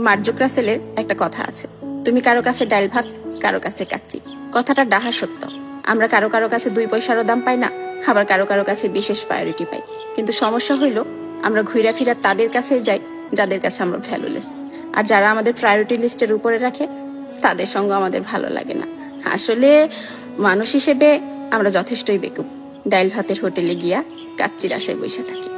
Mark জুকরাসেলের একটা কথা আছে, তুমি কারো কাছে ডাল ভাত, কারো কাছে কাচ্চি। কথাটা ডাহা সত্য। আমরা কারো কারো কাছে 2 পয়সারও দাম পাই না, আবার কারো কারো কাছে বিশেষ প্রায়োরিটি পাই। কিন্তু সমস্যা হইল আমরা ঘুরা ফিরা তাদের কাছে যাই যাদের কাছে আমরা ভ্যালুলেস। আর যারা আমাদের প্রায়োরিটি লিস্টের উপরে রাখে তাদের সঙ্গে আমাদের ভালো লাগে না। আসলে মানুষ হিসেবে আমরা যথেষ্টই বেকুব, ডাইল ভাতের হোটেলে গিয়া কাচ্চির আশায় বসে থাকি।